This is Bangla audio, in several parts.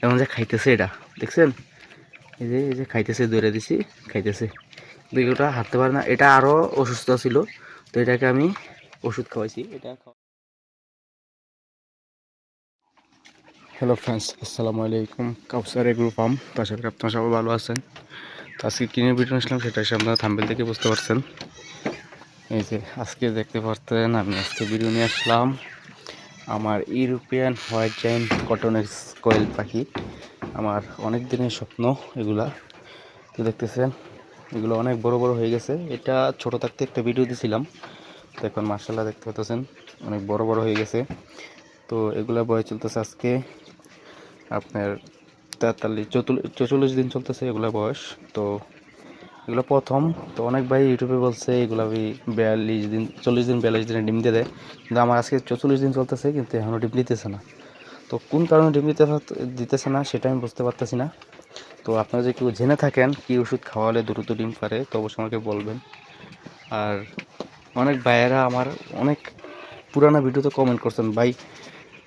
এখন যে খাইতেছে এটা দেখছেন, এই যে খাইতেছে, দৌড়ে দিছি খাইতেছে, এগুলোটা হাঁটতে পারে না। এটা আরও অসুস্থ ছিল, তো এটাকে আমি ওষুধ খাওয়াইছি। হ্যালো ফ্রেন্ডস, আসসালামু আলাইকুম। কাউসার এগ্রো ফার্ম, তো আশা করি আপনারা সবাই ভালো আছেন। তো আজকে কিনে ভিডিও আসলাম, সেটা এসে আপনারা থাম্বনেল থেকে বুঝতে পারছেন। এই যে আজকে দেখতে পারতেন, আমি আজকে ভিডিও নিয়ে আসলাম আমার ইউরোপিয়ান হোয়াইট জায়েন্ট কটনের কোয়েল পাখি। আমার অনেক দিনের স্বপ্ন এগুলা। তো দেখতেছেন এগুলো অনেক বড় বড় হয়ে গেছে। এটা ছোট থাকতে একটা ভিডিও দিয়েছিলাম, তো এখন মার্শাল্লাহ দেখতে পাচ্ছেন অনেক বড় বড় হয়ে গেছে। তো এগুলা বয়স চলতেছে আজকে আপনার 44 দিন চলতেছে এগুলা বয়স। তো এগুলো প্রথম, তো অনেক ভাই ইউটিউবে বলছে এগুলো 42 দিন 40 দিন 42 দিনে ডিম দিয়ে দেয়, কিন্তু আমার আজকে 44 দিন চলতেছে কিন্তু এখনও ডিম দিতেছে না। তো কোন কারণে ডিম দিতেছে না সেটা আমি বুঝতে পারতেছি না। তো আপনারা যদি কেউ জেনে থাকেন কি ওষুধ খাওয়ালে দ্রুত ডিম পারে, তো অবশ্যই আমাকে বলবেন। আর অনেক ভাইয়েরা আমার অনেক পুরানো ভিডিওতে কমেন্ট করছেন, ভাই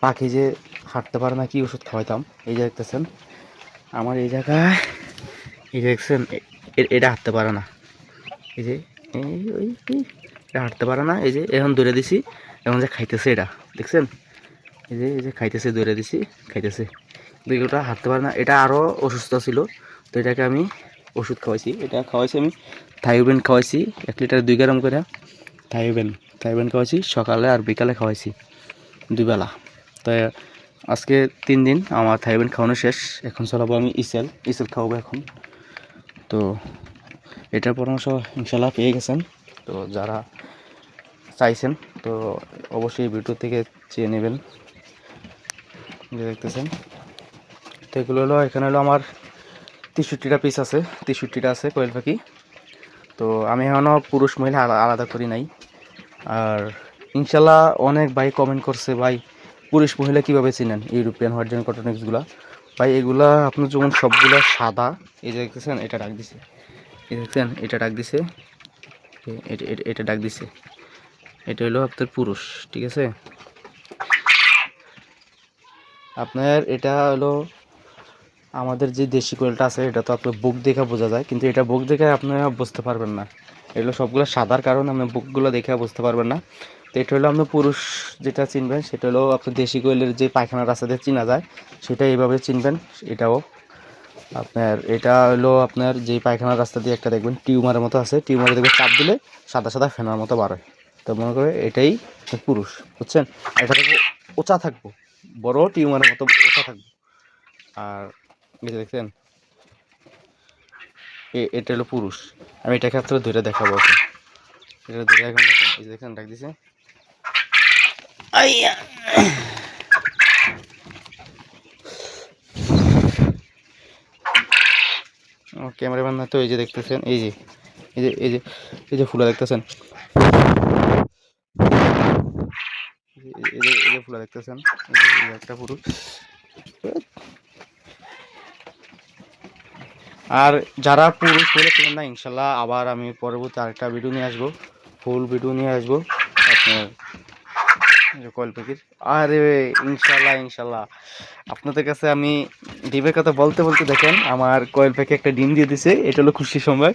পাখি যে হাঁটতে পারে না কি ওষুধ খাওয়াইতাম। এই যে দেখতেছেন আমার এই জায়গায়, এই যে দেখছেন এটা হাঁটতে পারে না। এই যে এটা হাঁটতে পারে না, এই যে এখন দৌড়ে দিছি, এখন যে খাইতেছে এটা দেখছেন, এই যে খাইতেছে, দৌড়ে দিছি খাইতেছে, এগুলোটা হাঁটতে পারে না। এটা আরও অসুস্থ ছিল, তো এটাকে আমি ওষুধ খাওয়াইছি। এটা খাওয়াইছি আমি থাইওবেন খাওয়াইছি 1 লিটার 2 গ্রাম করে। থাইওবেন খাওয়াইছি সকালে আর বিকালে খাওয়াইছি 2 বেলা। তাই আজকে 3 দিন আমার থাইওবেন খাওয়ানো শেষ। এখন চালাবো আমি ইসেল খাওয়াবো এখন। তো এটার পরামর্শ ইনশাল্লাহ পেয়ে গেছেন। তো যারা চাইছেন তো অবশ্যই ভিডিও থেকে চেয়ে নেবেন। দেখতেছেন তো এগুলো হলো, এখানে হলো আমার 63টা পিস আছে, 63টা আছে কোয়েল পাখি। তো আমি এখনও পুরুষ মহিলা আলাদা করি নাই। আর ইনশাল্লাহ অনেক ভাই কমেন্ট করছে, ভাই পুরুষ মহিলা কীভাবে চিনেন ইউরোপিয়ান হোয়াইট জায়েন্ট কটনিক্সগুলো। ভাই এগুলা আপনার যেমন সবগুলো সাদা, এই যে দেখতেছেন এটা ডাক দিছে, এই দেখছেন এটা ডাক দিছে, এটা ডাক দিছে, এটা হলো আপনার পুরুষ, ঠিক আছে। আপনার এটা হলো আমাদের যে দেশি কোয়েলটা আছে, এটা তো আপনার বুক দেখে বোঝা যায়, কিন্তু এটা বুক দেখে আপনারা বুঝতে পারবেন না। এগুলো সবগুলো সাদার কারণ আপনি বুকগুলো দেখে বুঝতে পারবেন না। তো এটা হলো আপনার পুরুষ, যেটা চিনবেন সেটা হলো আপনার দেশি কোয়েলের যে পায়খানা রাস্তা দিয়ে চিনা যায়, সেটা এইভাবে চিনবেন। এটাও আপনার এটা হলো আপনার যে পায়খানার রাস্তা দিয়ে একটা দেখবেন টিউমারের মতো আছে, টিউমারে দেখবেন চাপ দিলে সাদা সাদা ফেনার মতো বার হয়। তো মনে করে এটাই পুরুষ, বুঝছেন। এটা থাকবো ওচা থাকবো, বড় টিউমারের মতো ওচা থাকবো। আর এই যে দেখছেন এটা হলো পুরুষ। আমি এটাকে আপনার ধরে দেখাবো এখন। এটা ধরে এখন দেখেন, এই যে দেখেন ডাক দিছে, আইয়া ক্যামেরাম্যান না তো, এই যে দেখতেছেন এই যে এই যে এই যে এই যে ফুলা দেখতেছেন, এই যে ফুলা দেখতেছেন, এই যে একটা পুরুষ। আর যারা পুরুষ বলে চেনেন না, ইনশাল্লাহ আবার আমি পরবর্তী আরেকটা ভিডিও নিয়ে আসবো, ফুল ভিডিও নিয়ে আসবো আপনার কোয়েল পাখির। আরে ইনশাল্লাহ আপনাদের কাছে আমি ডিমের কথা বলতে বলতে দেখেন আমার কোয়েল পাখি একটা ডিম দিয়ে দিছে, এটা হলো খুশি সংবাদ।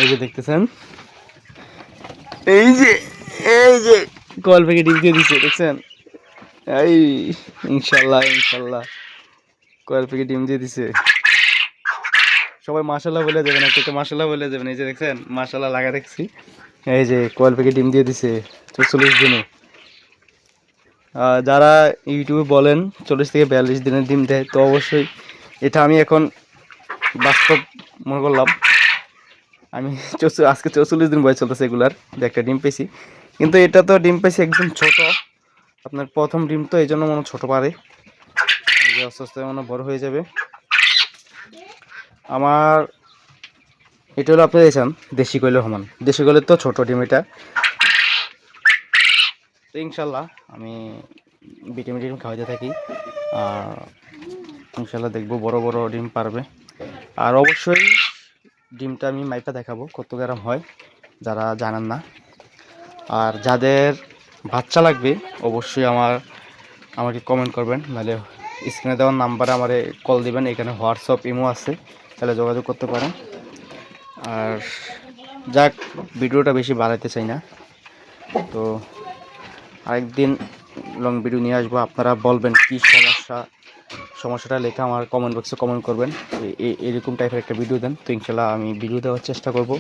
এই যে দেখতেছেন, এই যে এই যে কোয়েল পাখি ডিম দিয়ে দিছে দেখছেন, এই ইনশাল্লাহ কোয়েল পাখি ডিম দিয়ে দিছে। সবাই মাশাল্লাহ বলে দেবেন, একটু মাশাল্লাহ বলে দেবেন। এই যে দেখছেন মাশাল্লাহ লাগা দেখছি, এই যে কোয়েল পাখি ডিম দিয়ে দিছে 44 দিনে। যারা ইউটিউবে বলেন 40 থেকে 42 দিনের ডিম দেয়, তো অবশ্যই এটা আমি এখন বাস্তব মনে করলাম। আমি আজকে 44 দিন বয়স চলতেছে এগুলার, একটা ডিম পেয়েছি, কিন্তু এটা তো ডিম পেয়েছি একদম ছোট। আপনার প্রথম ডিম তো এই জন্য মনে ছোট পারে, আস্তে আস্তে মনে বড় হয়ে যাবে। আমার এটা হলো আপনি দেখছেন দেশি কোয়েলের সমান, দেশি কোয়েলের তো ছোট ডিম এটা। তো ইনশাল্লাহ আমি ভিটামিন খাওয়াতে থাকি, আর ইনশাল্লাহ দেখবো বড় বড় ডিম পারবে। আর অবশ্যই ডিমটা আমি মাইপা দেখাবো কত গ্রাম হয়, যারা জানেন না। আর যাদের বাচ্চা লাগবে অবশ্যই আমাকে কমেন্ট করবেন, নাহলে স্ক্রিনে দেওয়ার নাম্বারে আমারে কল দিবেন, এখানে হোয়াটসঅ্যাপ ইমো আছে, তাহলে যোগাযোগ করতে পারেন। আর যাক, ভিডিওটা বেশি বাড়াইতে চাই না, তো আরেকদিন লং ভিডিও নিয়ে আসবো। আপনারা বলবেন কী সমস্যাটা লেখা আমার কমেন্ট বক্সে কমেন্ট করবেন, এরকম টাইপের একটা ভিডিও দেন, তো ইনশাল্লাহ আমি ভিডিও দেওয়ার চেষ্টা করব।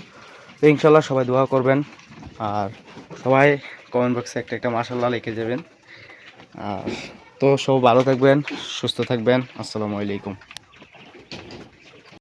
তো ইনশাল্লাহ সবাই দোয়া করবেন, আর সবাই কমেন্ট বক্সে একটা একটা মাশাআল্লাহ লিখে যাবেন। আর তো সব ভালো থাকবেন, সুস্থ থাকবেন। আসসালামু আলাইকুম।